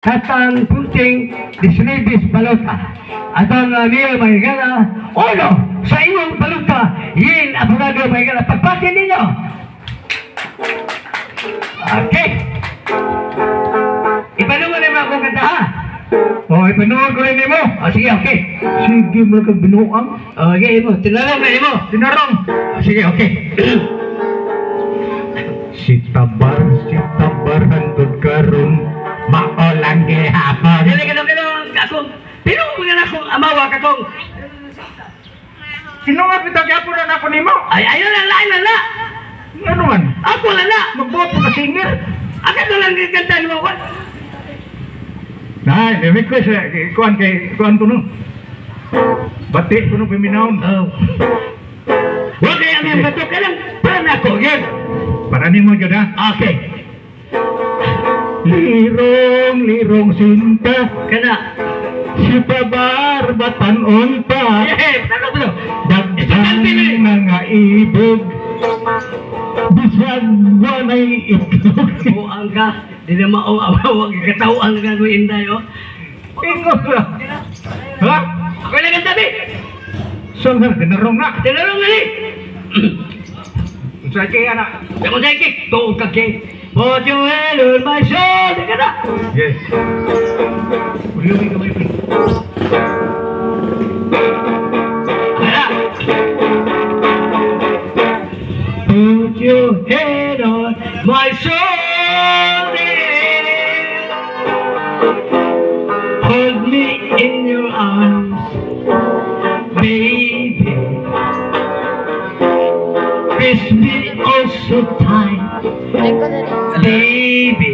Katang punting dislibis balota. Atong Mio Mahigala, uno sa inyong balota, yin abogado Mahigala, pagpatin ninyo. Okay. Ipanungan naman akong kanta ha. O, ipanungan ko rin mo. O, sige, okay. Sige, mo kang binuang. O, okay, mo. Tinarong na mo. Tinarong. O, sige, okay. Si tabar hantod karon. Maolang gihapon. Dili ka nung kakong. Pinong mo nga akong amawa kakong. Sino nga pitag yapon na ako nimo? Ay, ayun lang, lain lang na. Ano man? Ako lang na. Magbuot mo ka singer. Agad na lang kantaan mo ko. Nah, request kuan ko no. Batik ko no piminahon. Oh. Huwag kaya ang batok ka lang. Para na ako, yan. Para nimo jud ha. Okay. Lirong sinta Kana. si pabar batanon pa. Eh, ano ba ito? Dagdag mga ibog. Bisan wanay itlog. Buang ka. Di na maawawag. Katawang ka ng inday, oh. Ingos na. Ha? Ako lang ang sabi. So nga, tinarong na. Tinarong nga ni. Sa kaya na. Ako sa ikik. Tuog ka kik. Put your hand on my shoulder. Kana. Yes. Uli kamay pa. Kana. Put your head on my shoulder. Hold me in your arms, baby. Kiss me oh so tight, baby.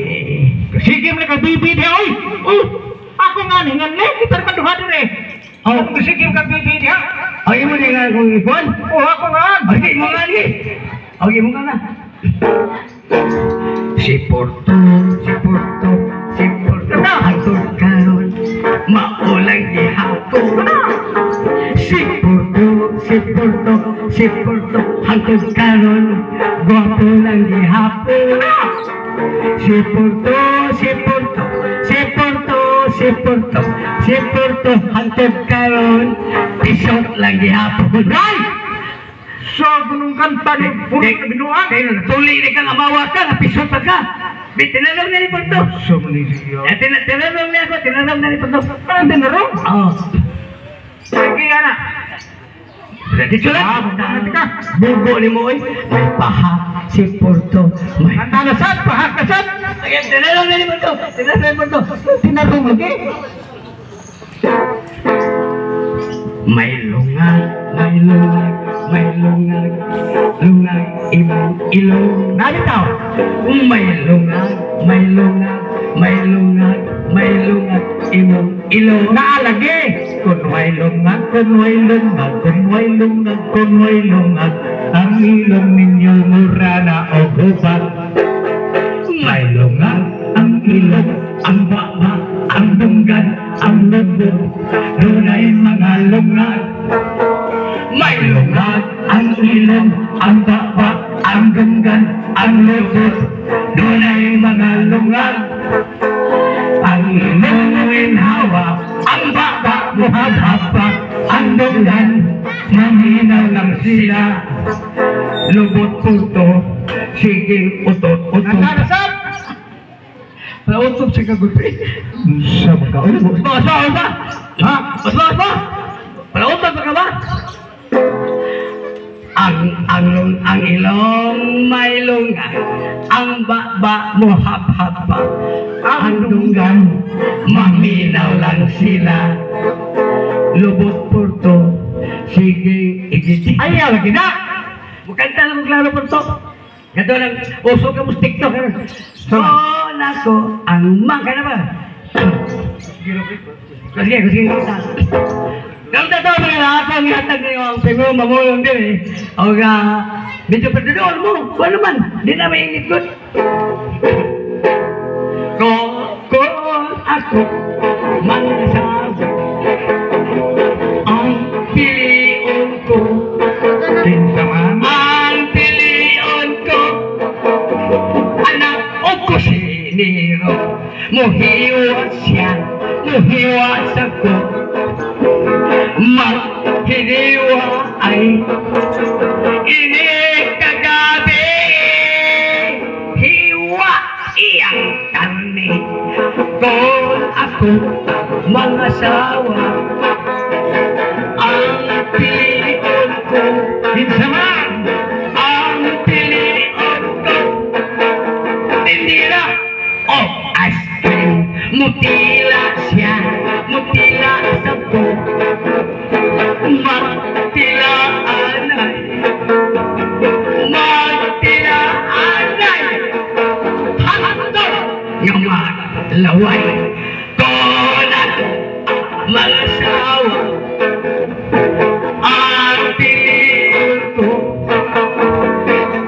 Sige mo ka bibi dia oy. Oh, ako nga ningan le kita ka duha dire. Oh, sige ka bibi dia. ay mo di nga kung ipon. Oh, ako nga. Ay mo nga ni. Ay mo nga na. Si Porto, hantod karon, maulang gihapon. Si Porto, hantod karon, gwapo lang gihapon. Si Porto, hantod karon, pisot lang gihapon. Ay! So, gunung kanta ni puro ka binuang. Tuli ni kang amawa ka, napisot ka. Tinanong na ni Porto. So, mani siya. Tinanong niya ako, tinanong na ni Porto. Ano tinarong? Oo. Sige na. Dito lang. Bugo ni mo oy. May paha si Porto. May Ang tanasan, pahakasan. Again, tinanong na ni Porto. Tinanong na ni Porto. Tinarong lagi. May lungag, imong ilong. Nalitaw. May lungag, imong ilong. Naalagi. Kunway lungag. Ang ilong ninyo mura na o hubag. May lungag ang ilong, ang baba, ang dunggan, ang lubog. Dunay mga lungag. May lungag ang ilong, ang baba, ang dunggan, ang lubog. Dunay mga lungag. Ang ilong inhawa, ang baba, muhabhaba, ang dunggan, maminaw lang sila. Lubot puto, sige utot. Nasarasap! Nautot sa kagupi. Sa magkaulbo. Basa ba? Ha? Basa ba? Nautot ka ba? Ang ilong may lungag, ang baba mo hap-hapa, ang dunggan maminaw lang sila. Lubot Porto, sige igiti. Ayaw lagi na! Mukanta na maglaro Porto. Gato lang, uso ka mo sa TikTok. Oh, nako, ang mangka na ba? Sige. Kung totoo mga lahat ang ihatag niyo ang pingo mamulong din eh. O nga, medyo pagdadoon mo, kung ano man, di na may ingit ko. Kung ako manasabot, ang piliin ko, Kinsaman. ang piliin ko, anak o kusinero, muhiwas siya, muhiwas ako. Maghiliwa ay inikagabi, hiwa iyang karne. Kung ako mga sawa, ang piliin ko, hinsaman, ang piliin ko, tindira o ice cream, mutila siya, mutila sa buhok, magtila anay, magtila anay, hanggang ngayon laway, konak mga sawa, ang piliin ko,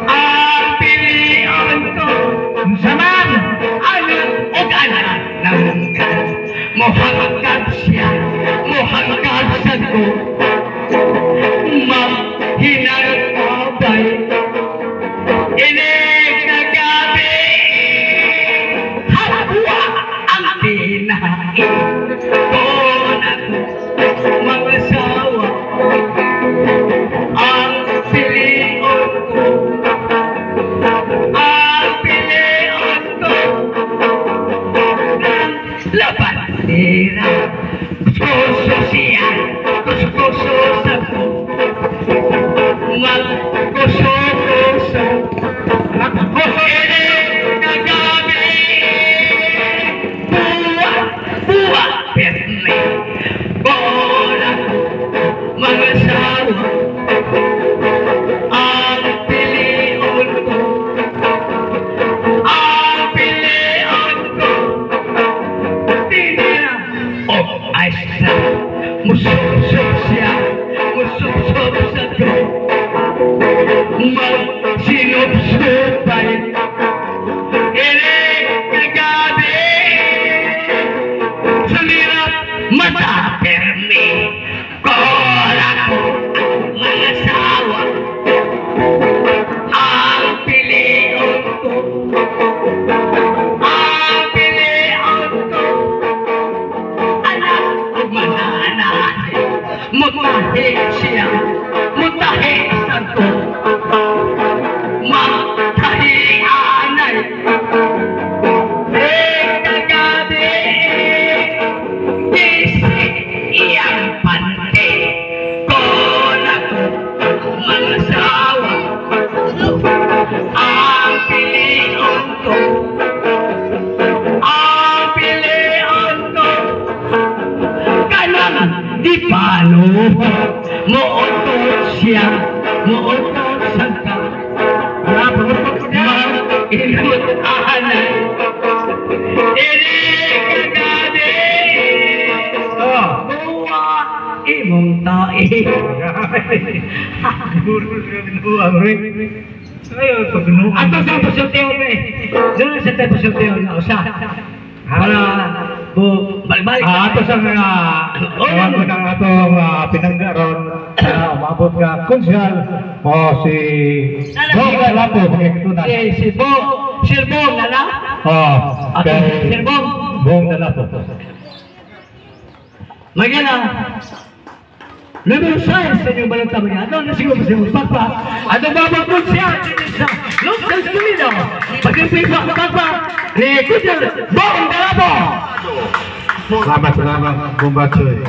ang piliin ko, saman, anak o anak ng mungkat, mohangkap siya, mohangkap sa ko, mahinang kabay, inikagabi, hapwa ang tinahin, konak mga sawa, ang piliin ko, ang piliin ko, ng labandera, gusto siya, gusto sa ko, gusto inikagabi, buwa, perme, bola, mga sawa, ang piliin ko, ang piliin ko, tinira o ice na, musubsob siya, musubsob sa ko, magsinubsobay, inikagabi, sulirap mata perme, kola ko mga sawa, ang piliin ko, ang piliin ko, anak o mananahan, mutahi siya, mutahi sa ko, matahi anay, ikagabi, isi iyang pante, kola ko mga sawa, ang piliin ko, ang piliin ko, kanang di palo, mootot siya, mootot sa ka, mag-inut anay, inikagabi, buwa imong tae. Ato sa pasultiyon eh. Doon sa tayo pasultiyon na usa. Para balik-balik. Ato sa mga awan ko ng atong pinanggaron umabot nga konsyal o si Bong Lapo pagkikunan. Si Bong na lang? Kay Sir Bong. Bong Lapo. Magana. Level 6 sa inyong balanta mga. Ano na siguro sa inyong pagpa? Ano ba ba siya? Lucas Tulido. Pagkipipa pagpa. Ni Kuchel Bong Lapo. Salamat, Bong Batsoy.